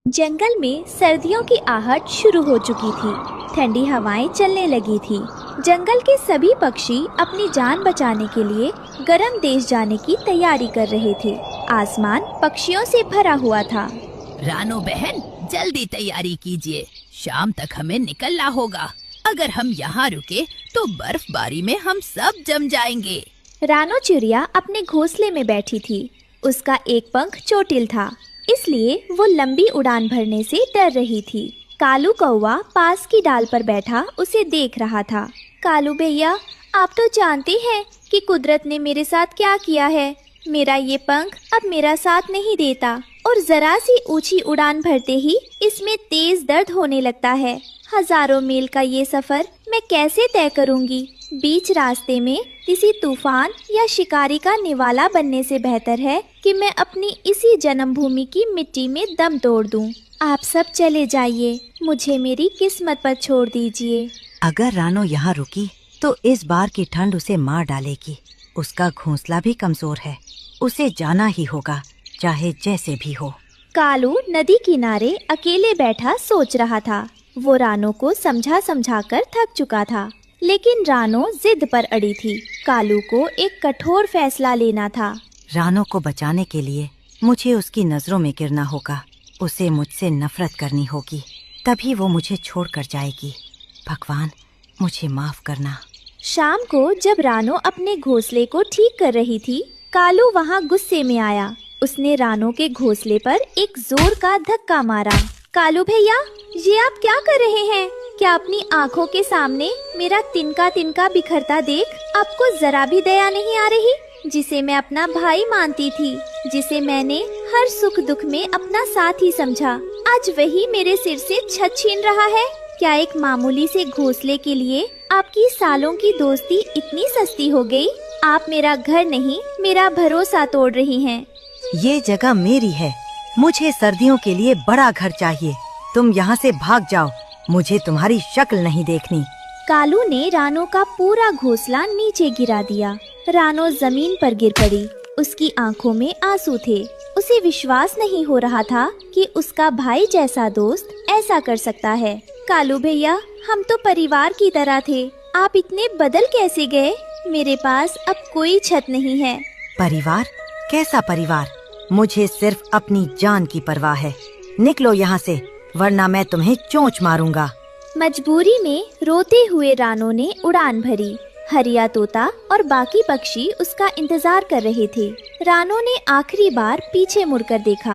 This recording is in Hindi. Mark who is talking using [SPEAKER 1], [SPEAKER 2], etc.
[SPEAKER 1] जंगल में सर्दियों की आहट शुरू हो चुकी थी। ठंडी हवाएं चलने लगी थी। जंगल के सभी पक्षी अपनी जान बचाने के लिए गर्म देश जाने की तैयारी कर रहे थे। आसमान पक्षियों से भरा हुआ था।
[SPEAKER 2] रानो बहन, जल्दी तैयारी कीजिए, शाम तक हमें निकलना होगा। अगर हम यहाँ रुके तो बर्फबारी में हम सब जम जाएंगे।
[SPEAKER 1] रानो चिड़िया अपने घोंसले में बैठी थी। उसका एक पंख चोटिल था, इसलिए वो लंबी उड़ान भरने से डर रही थी। कालू कौवा पास की डाल पर बैठा उसे देख रहा था। कालू भैया, आप तो जानते हैं कि कुदरत ने मेरे साथ क्या किया है। मेरा ये पंख अब मेरा साथ नहीं देता और जरा सी ऊंची उड़ान भरते ही इसमें तेज दर्द होने लगता है। हजारों मील का ये सफर मैं कैसे तय करूंगी? बीच रास्ते में किसी तूफान या शिकारी का निवाला बनने से बेहतर है कि मैं अपनी इसी जन्मभूमि की मिट्टी में दम तोड़ दूं। आप सब चले जाइए, मुझे मेरी किस्मत पर छोड़ दीजिए।
[SPEAKER 3] अगर रानो यहाँ रुकी तो इस बार की ठंड उसे मार डालेगी। उसका घोंसला भी कमजोर है, उसे जाना ही होगा, चाहे जैसे भी हो।
[SPEAKER 1] कालू नदी किनारे अकेले बैठा सोच रहा था। वो रानो को समझा समझा कर थक चुका था, लेकिन रानो जिद पर अड़ी थी। कालू को एक कठोर फैसला लेना था।
[SPEAKER 3] रानो को बचाने के लिए मुझे उसकी नजरों में गिरना होगा। उसे मुझसे नफरत करनी होगी, तभी वो मुझे छोड़कर जाएगी। भगवान, मुझे माफ करना।
[SPEAKER 1] शाम को जब रानो अपने घोंसले को ठीक कर रही थी, कालू वहाँ गुस्से में आया। उसने रानो के घोंसले पर एक जोर का धक्का मारा। कालू भैया, ये आप क्या कर रहे हैं? क्या अपनी आँखों के सामने मेरा तिनका तिनका बिखरता देख आपको जरा भी दया नहीं आ रही? जिसे मैं अपना भाई मानती थी, जिसे मैंने हर सुख दुख में अपना साथ ही समझा, आज वही मेरे सिर से छत छीन रहा है। क्या एक मामूली से घोंसले के लिए आपकी सालों की दोस्ती इतनी सस्ती हो गई? आप मेरा घर नहीं, मेरा भरोसा तोड़ रही हैं।
[SPEAKER 3] ये जगह मेरी है, मुझे सर्दियों के लिए बड़ा घर चाहिए। तुम यहाँ से भाग जाओ, मुझे तुम्हारी शक्ल नहीं देखनी।
[SPEAKER 1] कालू ने रानो का पूरा घोंसला नीचे गिरा दिया। रानो जमीन पर गिर पड़ी। उसकी आंखों में आंसू थे। उसे विश्वास नहीं हो रहा था कि उसका भाई जैसा दोस्त ऐसा कर सकता है। कालू भैया, हम तो परिवार की तरह थे, आप इतने बदल कैसे गए? मेरे पास अब कोई छत नहीं है।
[SPEAKER 3] परिवार? कैसा परिवार? मुझे सिर्फ अपनी जान की परवाह है। निकलो यहाँ से, वरना मैं तुम्हें चोंच मारूंगा।
[SPEAKER 1] मजबूरी में रोते हुए रानो ने उड़ान भरी। हरिया तोता और बाकी पक्षी उसका इंतजार कर रहे थे। रानो ने आखिरी बार पीछे मुड़कर देखा।